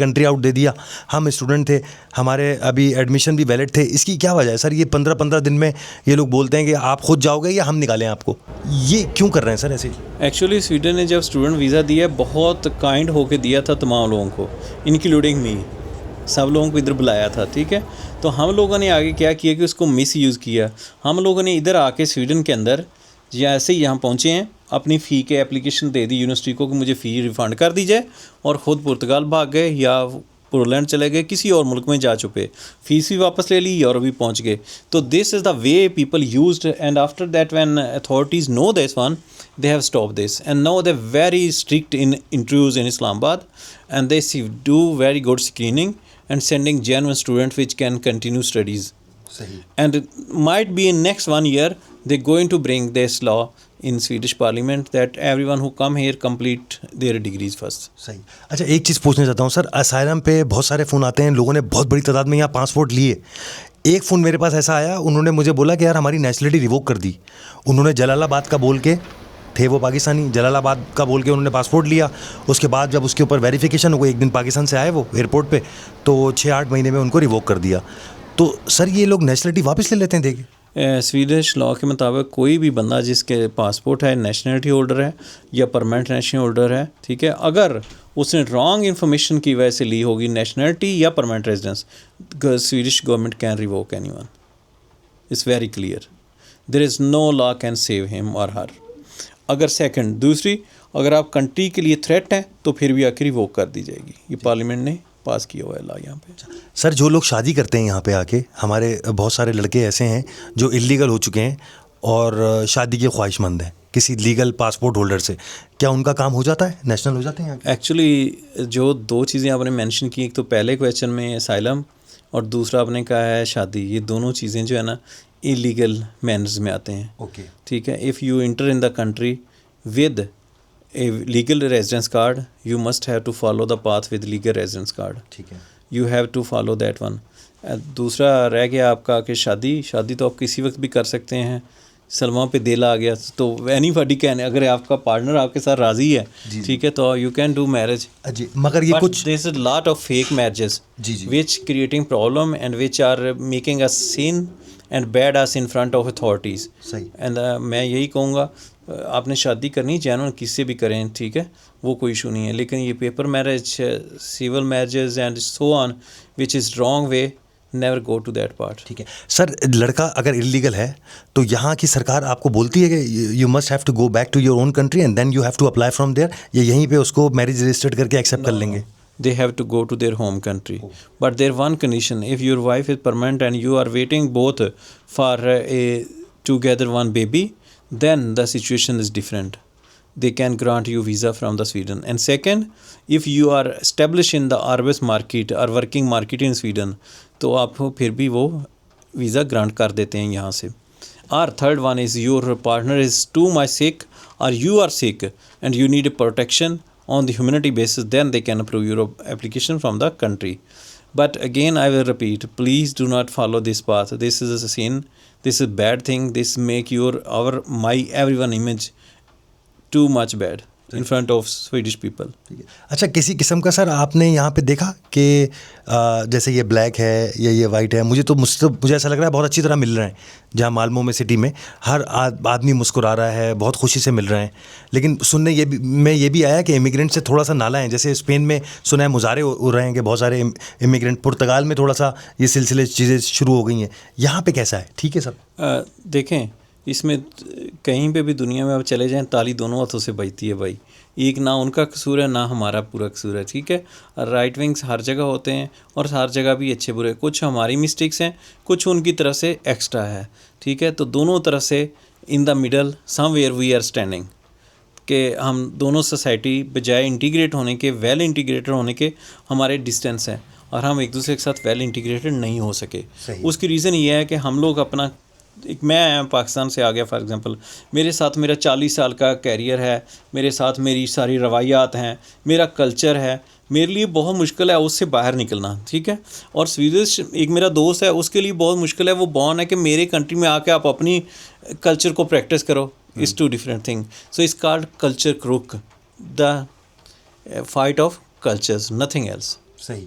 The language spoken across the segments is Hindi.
कंट्री आउट दे दिया, हम स्टूडेंट थे, हमारे अभी एडमिशन भी वैलिड थे, इसकी क्या वजह है सर? ये 15-15 दिन में ये लोग बोलते हैं कि आप खुद जाओगे या हम निकालें आपको, ये क्यों कर रहे हैं सर ऐसे? एक्चुअली स्वीडन ने जब स्टूडेंट वीज़ा दिया बहुत काइंड होके दिया था तमाम लोगों को, इंक्लूडिंग मी, सब लोगों को इधर बुलाया था, ठीक है। तो हम लोगों ने आगे क्या किया कि उसको मिस यूज़ किया। हम लोगों ने इधर आके स्वीडन के अंदर जैसे ही यहाँ पहुँचे हैं अपनी फ़ी के एप्लीकेशन दे दी यूनिवर्सिटी को कि मुझे फ़ी रिफ़ंड कर दी जाए, और ख़ुद पुर्तगाल भाग गए या पोलैंड चले गए, किसी और मुल्क में जा चुके, फ़ीस भी वापस ले ली, यूरोप भी पहुँच गए। तो this is the way people used, and after that when authorities know this one, they have stopped this, and now they're very strict in interviews in Islamabad, and they do very good screening and sending genuine students which can continue studies. And it might be in next 1 year they're going to bring this law in Swedish parliament that everyone who come here complete their degrees first. सही। अच्छा, एक चीज़ पूछना चाहता हूँ सर, असाइलम पे बहुत सारे फ़ोन आते हैं, लोगों ने बहुत बड़ी तादाद में यहाँ पासपोर्ट लिए। एक फ़ोन मेरे पास ऐसा आया, उन्होंने मुझे बोला कि यार हमारी नेशनलिटी रिवोक कर दी। उन्होंने जलालाबाद का बोल के, थे वो पाकिस्तानी, जलालाबाद का बोल के उन्होंने पासपोर्ट लिया। उसके बाद जब उसके ऊपर वेरिफिकेशन हो गई, एक दिन पाकिस्तान से आए वो एयरपोर्ट पे, तो 6-8 महीने में उनको रिवोक कर दिया। तो सर ये लोग नेशनलिटी वापस ले लेते हैं? देखिए स्वीडिश लॉ के मुताबिक कोई भी बंदा जिसके पासपोर्ट है, नेशनलिटी होल्डर है या परमानेंट नेशनल होल्डर है, ठीक है, अगर उसने रॉन्ग इन्फॉर्मेशन की वजह से ली होगी नेशनलिटी या permanent residence, Swedish government can revoke anyone. It's very clear, there is no law can save him or her. अगर सेकंड दूसरी, अगर आप कंट्री के लिए थ्रेट हैं तो फिर भी आखिर रिवोक कर दी जाएगी। ये पार्लियामेंट ने पास किया हुआ है लॉ यहाँ पे। सर जो लोग शादी करते हैं यहाँ पे आके, हमारे बहुत सारे लड़के ऐसे हैं जो इलीगल हो चुके हैं और शादी के ख्वाहिशमंद हैं किसी लीगल पासपोर्ट होल्डर से, क्या उनका काम हो जाता है, नेशनल हो जाते हैं? एक्चुअली जो दो चीज़ें आपने मेंशन की, एक तो पहले क्वेश्चन में असाइलम और दूसरा आपने कहा है शादी, ये दोनों चीज़ें जो है ना इलीगल मैनर्स में आते हैं। ओके, ठीक है। If you inter in the country with a legal residence card, you must have to follow the path with legal residence card. ठीक है, You have to follow that one. दूसरा रह गया आपका कि शादी तो आप किसी वक्त भी कर सकते हैं। सलमा पे दिल आ गया तो एनीबॉडी कैन, अगर आपका पार्टनर आपके साथ राज़ी है, ठीक है, तो यू कैन डू मैरिज। जी, मगर ये कुछ this is lot of fake marriages which creating problem and which are making us seen and bad us in front of authorities. सही। एंड मैं यही कहूँगा, आपने शादी करनी जेन्युइन किससे भी करें, ठीक है, वो कोई इशू नहीं है, लेकिन ये paper marriage, civil marriages and so on which is wrong way, never go to that part. ठीक है सर, लड़का अगर इलीगल है तो यहाँ की सरकार आपको बोलती है कि you must have to go back to your own country and then you have to apply from there, या यहीं पे उसको मैरिज रजिस्टर्ड करके एक्सेप्ट कर लेंगे? They have to go to their home country. But there one condition, if your wife is permanent and you are waiting both for together one baby, then the situation is different. They can grant you visa from the Sweden. And second, if you are established in the arbets market or working market in Sweden, तो आपको फिर भी वो वीज़ा ग्रांट कर देते हैं यहाँ से। Or third one is your partner is too much sick or you are sick and you need a protection on the humanity basis, then they can approve your application from the country. But again I will repeat, please do not follow this path. This is a sin, this is a bad thing, this make my everyone image too much bad in front of Swedish people. अच्छा, किसी किस्म का सर आपने यहाँ पे देखा कि जैसे ये ब्लैक है या ये वाइट है, मुझे ऐसा लग रहा है बहुत अच्छी तरह मिल रहे हैं, जहाँ मालमो में सिटी में हर आदमी मुस्कुरा रहा है, बहुत खुशी से मिल रहे हैं, लेकिन सुनने ये भी आया कि इमिग्रेंट से थोड़ा सा नाला है। जैसे स्पेन में सुना है मुजाहरे हो रहे हैं कि बहुत सारे इमिग्रेंट, पुर्तगाल में थोड़ा सा ये सिलसिले चीज़ें शुरू हो गई हैं, यहाँ पे कैसा है? ठीक है सर, देखें, इसमें कहीं पे भी दुनिया में आप चले जाएं, ताली दोनों हाथों से बजती है भाई। एक ना उनका कसूर है ना हमारा पूरा कसूर है, ठीक है। राइट विंग्स हर जगह होते हैं और हर जगह भी अच्छे बुरे, कुछ हमारी मिस्टेक्स हैं, कुछ उनकी तरफ से एक्स्ट्रा है, ठीक है। तो दोनों तरफ से in the middle somewhere we are standing, कि हम दोनों सोसाइटी बजाय इंटीग्रेट होने के, वेल इंटीग्रेटेड होने के, हमारे डिस्टेंस हैं और हम एक दूसरे के साथ वेल इंटीग्रेटेड नहीं हो सके। उसकी रीज़न ये है कि हम लोग अपना, मैं पाकिस्तान से आ गया फॉर एग्ज़ाम्पल, मेरे साथ मेरा 40 साल का कैरियर है, मेरे साथ मेरी सारी रवायात हैं, मेरा कल्चर है, मेरे लिए बहुत मुश्किल है उससे बाहर निकलना, ठीक है। और स्वीडिश एक मेरा दोस्त है, उसके लिए बहुत मुश्किल है, वो बॉर्न है कि मेरे कंट्री में आके आप अपनी कल्चर को प्रैक्टिस करो। It's two different thing, so it's called culture crook, the fight of cultures, nothing else. सही।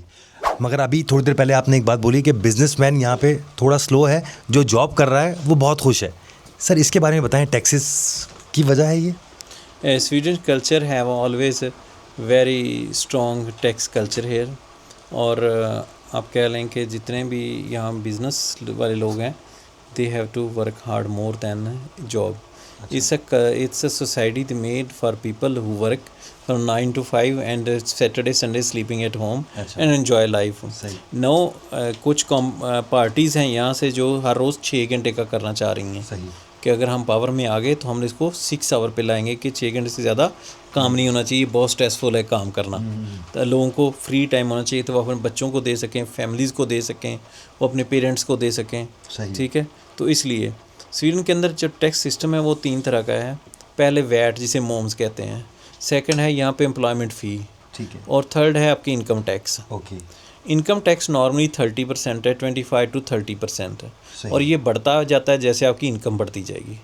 मगर अभी थोड़ी देर पहले आपने एक बात बोली कि बिजनेसमैन यहाँ पे थोड़ा स्लो है, जो जॉब कर रहा है वो बहुत खुश है। सर इसके बारे में बताएं, टैक्सेस की वजह है ये? Sweden culture have always very strong tax culture here. और आप कह लें कि जितने भी यहाँ बिजनेस वाले लोग हैं, they have to work hard more than job. It's a society made for people who work from 9 to 5 and Saturday Sunday sleeping at home and enjoy life. No, कुछ पार्टीज़ हैं यहाँ से जो हर रोज़ 6 घंटे का करना चाह रही हैं। सही। कि अगर हम पावर में आ गए तो हम इसको 6 आवर पे लाएंगे कि 6 घंटे से ज़्यादा काम नहीं होना चाहिए, बहुत स्ट्रेसफुल है काम करना। तो लोगों को फ्री टाइम होना चाहिए, तो वो अपने बच्चों को दे सकें, फैमिलीज़ को दे सकें, वो अपने पेरेंट्स को दे सकें। ठीक है, तो इसलिए स्वीडन के अंदर जो टैक्स सिस्टम है वो 3 तरह का है। पहले वैट जिसे मोम्स कहते हैं, सेकंड है यहाँ पे एम्प्लॉयमेंट फ़ी, ठीक है, और थर्ड है आपकी income tax. Okay. Income tax normally 30% है, 25 to 30% है, और ये बढ़ता जाता है जैसे आपकी इनकम बढ़ती जाएगी।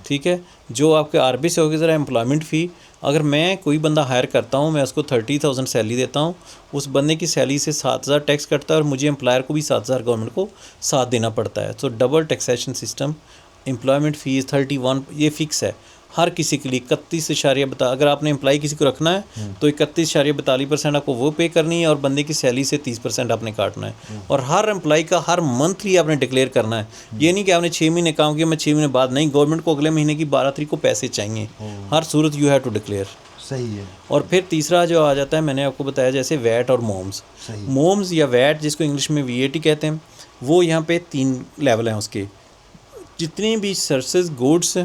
ठीक है। जो आपके आरबी से होगी ज़रा एम्प्लॉयमेंट फ़ी, अगर मैं कोई बंदा हायर करता हूँ, मैं उसको 30,000 सैलरी देता हूँ, उस बंदे की सैलरी से 7,000 टैक्स कटता है और मुझे एम्प्लॉयर को भी 7,000 गवर्नमेंट को साथ देना पड़ता है। तो double taxation system. Employment fees 31 ये फ़िक्स है हर किसी के लिए। 31 अगर आपने एम्प्लॉय किसी को रखना है तो 31.42% आपको वो पे करनी है, और बंदे की सैलरी से 30% आपने काटना है। और हर एम्प्लॉय का हर मंथली आपने डिक्लेयर करना है। ये नहीं कि आपने 6 महीने काम किया, मैं 6 महीने बाद नहीं, गवर्नमेंट को अगले महीने की 12 तारीख को पैसे चाहिए। हर सूरत यू हैव टू डिक्लेयर। सही है। और फिर तीसरा जो आ जाता है, मैंने आपको बताया जैसे वैट और मोम्स। मोम्स या वैट जिसको इंग्लिश में VAT कहते हैं, वो यहाँ पे 3 लेवल हैं उसके। जितनी भी सर्विसेज, गुड्स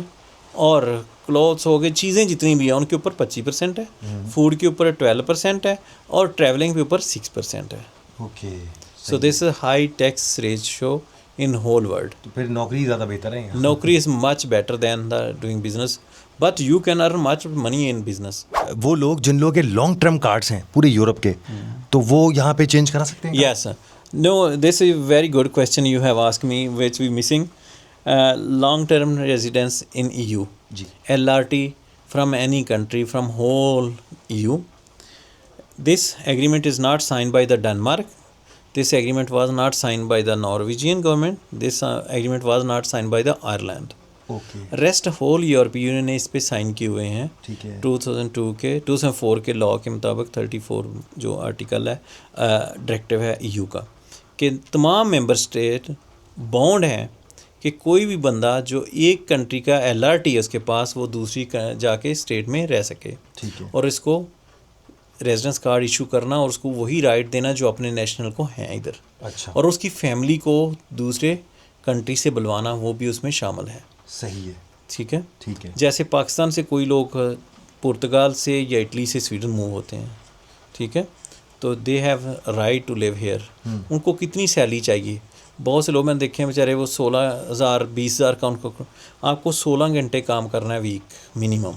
और क्लॉथ्स हो गए, चीज़ें जितनी भी हैं उनके ऊपर 25% है, फूड के ऊपर 12% है, और ट्रैवलिंग के ऊपर 6% है। Okay. So this is high tax ratio in whole world. तो फिर नौकरी ज़्यादा बेहतर है? नौकरी is much better than the doing business, but you can earn much money in business. वो लोग जिन लोगों के लॉन्ग टर्म कार्ड्स हैं पूरे यूरोप के, तो वो यहाँ पे चेंज करा सकते हैं? Yes. No, this is very good question you have asked me, which we missing. long term residence in EU, LRT from any country from whole EU. This agreement is not signed by the Denmark. This agreement was not signed by the Norwegian government. This agreement was not signed by the Ireland. Okay. Rest whole यूरोपीय यूनियन ने इस पे साइन किए हुए हैं। ठीक है। 2004 के लॉ के मुताबिक 34 जो आर्टिकल है डायरेक्टिव है EU का, कि तमाम मेंबर स्टेट बाउंड हैं कि कोई भी बंदा जो एक कंट्री का LRT है उसके पास, वो दूसरी जाके स्टेट में रह सके। ठीक है। और इसको रेजिडेंस कार्ड इशू करना और उसको वही राइट देना जो अपने नेशनल को हैं इधर। अच्छा। और उसकी फैमिली को दूसरे कंट्री से बुलवाना, वो भी उसमें शामिल है। सही है। ठीक है। ठीक है। जैसे पाकिस्तान से कोई लोग पुर्तगाल से या इटली से स्वीडन मूव होते हैं, ठीक है, तो they have right to live here. उनको कितनी सैलरी चाहिए? बहुत से लोग मैंने देखे हैं बेचारे, वो 16,000 20,000 का उनको, आपको 16 घंटे काम करना है वीक मिनिमम।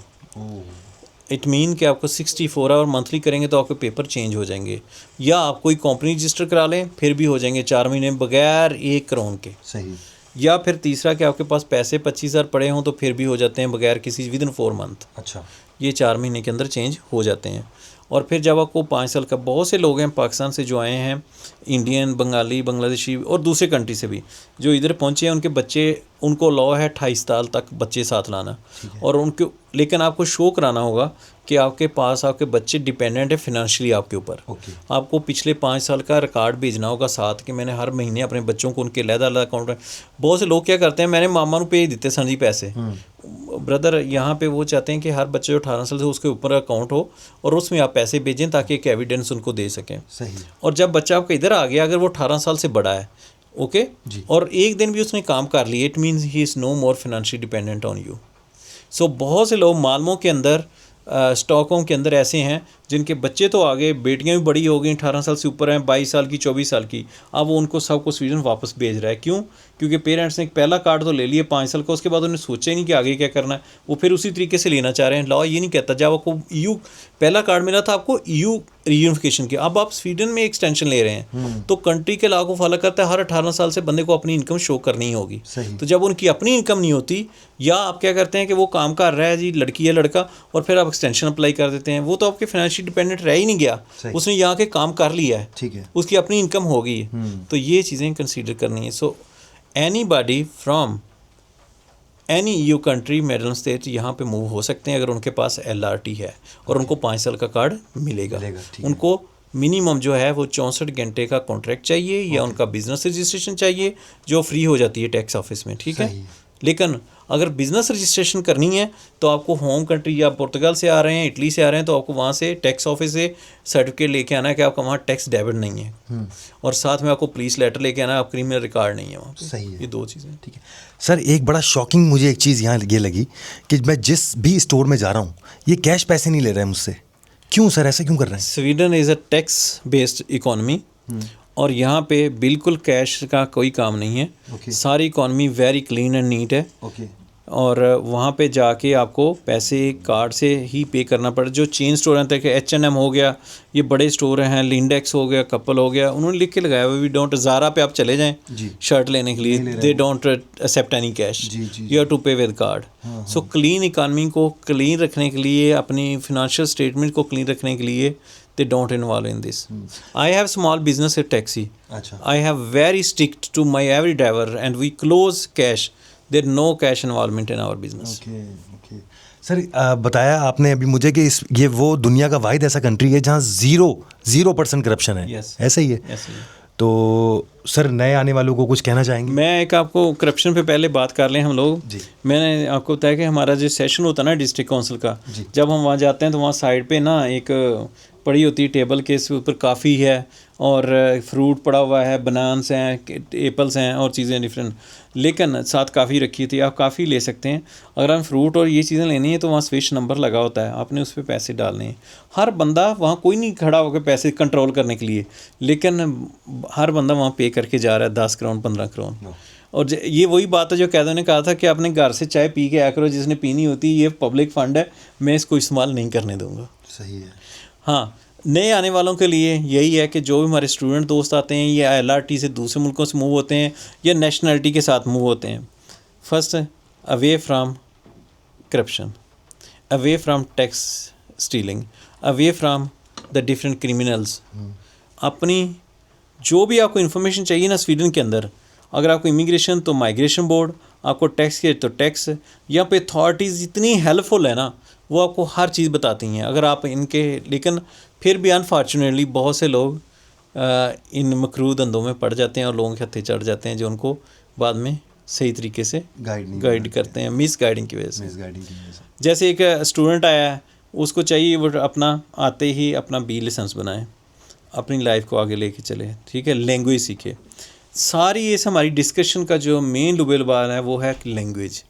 इट मीन कि आपको 64 आवर मंथली करेंगे तो आपके पेपर चेंज हो जाएंगे, या आप कोई कंपनी रजिस्टर करा लें फिर भी हो जाएंगे 4 महीने बगैर 1 करोड़ के। सही। या फिर तीसरा कि आपके पास पैसे 25,000 पड़े हों तो फिर भी हो जाते हैं बगैर किसी विदिन 4 मंथ। अच्छा। ये 4 महीने के अंदर चेंज हो जाते हैं। और फिर जब आपको 5 साल का, बहुत से लोग हैं पाकिस्तान से जो आए हैं, इंडियन, बंगाली, बांग्लादेशी और दूसरे कंट्री से भी जो इधर पहुंचे हैं, उनके बच्चे, उनको लॉ है 28 साल तक बच्चे साथ लाना, और उनके, लेकिन आपको शो कराना होगा कि आपके पास आपके बच्चे डिपेंडेंट है फिनेंशियली आपके ऊपर। आपको पिछले 5 साल का रिकॉर्ड भेजना होगा साथ, कि मैंने हर महीने अपने बच्चों को उनके अलग-अलग अकाउंट में। बहुत से लोग क्या करते हैं, मैंने मामा को भेज देते सन जी पैसे। ब्रदर, यहाँ पे वो चाहते हैं कि हर बच्चे जो 18 साल से उसके ऊपर अकाउंट हो और उसमें आप पैसे भेजें ताकि एक एविडेंस उनको दे सकें। सही। और जब बच्चा आपका इधर आ गया, अगर वो 18 साल से बड़ा है, ओके, और एक दिन भी उसने काम कर लिया, it means he is no more financially dependent on you. So बहुत से लोग मालमों के अंदर, स्टॉकों के अंदर ऐसे हैं जिनके बच्चे तो आ गए, बेटियां भी बड़ी हो गई, 18 साल से ऊपर हैं, 22 साल की, 24 साल की, अब वो उनको सबको स्वीडन वापस भेज रहा है। क्यों? क्योंकि पेरेंट्स ने एक पहला कार्ड तो ले लिए 5 साल का, उसके बाद उन्होंने सोचा ही नहीं कि आगे क्या करना है, वो फिर उसी तरीके से लेना चाह रहे हैं। लॉ ये नहीं कहता, जब आपको EU पहला कार्ड मिला था आपको EU रीयूनिफिकेशन की, अब आप स्वीडन में एक्सटेंशन ले रहे हैं, तो कंट्री के लॉ को फॉलो करता है, हर 18 साल से बंदे को अपनी इनकम शो करनी ही होगी। तो जब उनकी अपनी इनकम नहीं होती, या आप क्या करते हैं कि वो काम कर रहा है जी, लड़की या लड़का, और फिर आप एक्सटेंशन अप्लाई कर देते हैं, वो तो आपके फाइनेंशियल फाइनेंशियल डिपेंडेंट रह ही नहीं गया, सही। उसने यहाँ के काम कर लिया है, ठीक है। उसकी अपनी इनकम हो गई है, तो ये चीज़ें कंसीडर करनी है। So anybody from any EU country medal state यहाँ पे मूव हो सकते हैं अगर उनके पास LRT है और उनको 5 साल का कार्ड मिलेगा। ठीक है। उनको मिनिमम जो है वो 64 घंटे का कॉन्ट्रैक्ट चाहिए या उनका बिजनेस रजिस्ट्रेशन चाहिए जो फ्री हो जाती है टैक्स ऑफिस में, ठीक है। लेकिन अगर बिज़नेस रजिस्ट्रेशन करनी है तो आपको होम कंट्री या पुर्तगाल से आ रहे हैं, इटली से आ रहे हैं, तो आपको वहाँ से टैक्स ऑफिस से सर्टिफिकेट लेके आना है कि आपका वहाँ टैक्स डेबिट नहीं है, और साथ में आपको पुलिस लेटर लेके आना है, आप क्रिमिनल रिकॉर्ड नहीं है वहाँ पे। सही है। ये 2 चीज़ें। ठीक है सर, एक बड़ा शॉकिंग मुझे एक चीज़ यहाँ ये लगी कि मैं जिस भी स्टोर में जा रहा हूँ ये कैश पैसे नहीं ले रहे हैं मुझसे। क्यों सर, ऐसा क्यों कर रहे हैं? Sweden is a tax based economy और यहाँ पे बिल्कुल कैश का कोई काम नहीं है। सारी economy very clean and neat है। और वहाँ पे जाके आपको पैसे कार्ड से ही पे करना पड़े। जो चेन स्टोर हैं कि H&M हो गया, ये बड़े स्टोर हैं, लिंडेक्स हो गया, कपल हो गया, उन्होंने लिख के लगाया हुआ वी डोंट, ज़ारा पे आप चले जाएं शर्ट लेने के लिए, they don't accept any cash, you have to pay with card. So clean economy को क्लीन रखने के लिए, अपनी फिनंशियल स्टेटमेंट को क्लीन रखने के लिए they don't involve in this. I have small business at taxi. I have very strict to my every driver and we close cash. There no cash involvement in our business. Okay. Sir बताया आपने अभी मुझे कि ये वो दुनिया का वाहिद ऐसा कंट्री है जहाँ 0% करप्शन है। Yes. ऐसा ही है। Yes, तो सर नए आने वालों को कुछ कहना चाहेंगे? मैं एक आपको करप्शन पे पहले बात कर लें हम लोग जी। मैंने आपको बताया कि हमारा जो सेशन होता है ना डिस्ट्रिक्ट काउंसिल का, जब हम वहाँ जाते हैं तो वहाँ साइड पे ना एक पड़ी होती है टेबल के ऊपर काफ़ी है और फ्रूट पड़ा हुआ है, बनान्स हैं, एप्पल्स हैं और चीज़ें डिफरेंट, लेकिन साथ काफ़ी रखी थी। आप काफ़ी ले सकते हैं। अगर हम फ्रूट और ये चीज़ें लेनी है तो वहाँ स्विच नंबर लगा होता है, आपने उस पर पैसे डालने हैं। हर बंदा वहाँ, कोई नहीं खड़ा होकर पैसे कंट्रोल करने के लिए, लेकिन हर बंदा वहाँ पे करके जा रहा है 10 करोड़ 15 करोड़। और ये वही बात है जो कैदों ने कहा था कि आपने घर से चाय पी के आया करो, जिसने पीनी होती है, ये पब्लिक फंड है, मैं इसको इस्तेमाल नहीं करने दूँगा। सही है। हाँ, नए आने वालों के लिए यही है कि जो भी हमारे स्टूडेंट दोस्त आते हैं या LRT से दूसरे मुल्कों से मूव होते हैं या नेशनलिटी के साथ मूव होते हैं, first away from corruption, away from tax stealing, away from the different criminals. अपनी जो भी आपको इन्फॉर्मेशन चाहिए ना स्वीडन के अंदर, अगर आपको इमिग्रेशन तो माइग्रेशन बोर्ड, आपको टैक्स के तो टैक्स, यहाँ पे अथॉरिटीज़ इतनी हेल्पफुल है ना, वो आपको हर चीज़ बताती हैं अगर आप इनके। लेकिन फिर भी अनफॉर्चुनेटली बहुत से लोग इन मकरू धंधों में पड़ जाते हैं और लोगों के हत्थे चढ़ जाते हैं जो उनको बाद में सही तरीके से गाइड करते हैं, मिस गाइडिंग की वजह से। जैसे एक स्टूडेंट आया है, उसको चाहिए वो अपना आते ही अपना B लाइसेंस बनाए, अपनी लाइफ को आगे लेके चले, ठीक है, लैंग्वेज सीखे। सारी ये हमारी डिस्कशन का जो मेन लुबेलबाल है वो है लैंग्वेज।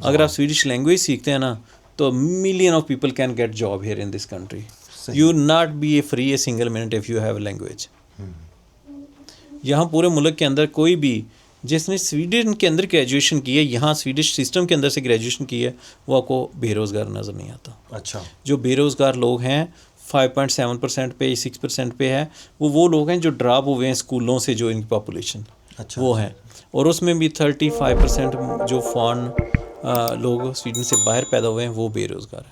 अगर आप स्वीडिश लैंग्वेज सीखते हैं ना तो million of people can get job here in this country. You not be A free a single minute if you have language. यहाँ पूरे मुल्क के अंदर कोई भी जिसने स्वीडन के अंदर ग्रेजुएशन की है, यहाँ स्वीडिश सिस्टम के अंदर से ग्रेजुएशन की है, वो आपको बेरोज़गार नज़र नहीं आता। अच्छा। जो बेरोज़गार लोग हैं 5.7% पे 6% पे है, वो लोग हैं जो ड्रॉप हुए हैं स्कूलों से, जो इनकी पॉपुलेशन वो है। और उसमें भी 35% जो फॉरेन लोग स्वीडन से बाहर पैदा हुए हैं वो बेरोज़गार हैं।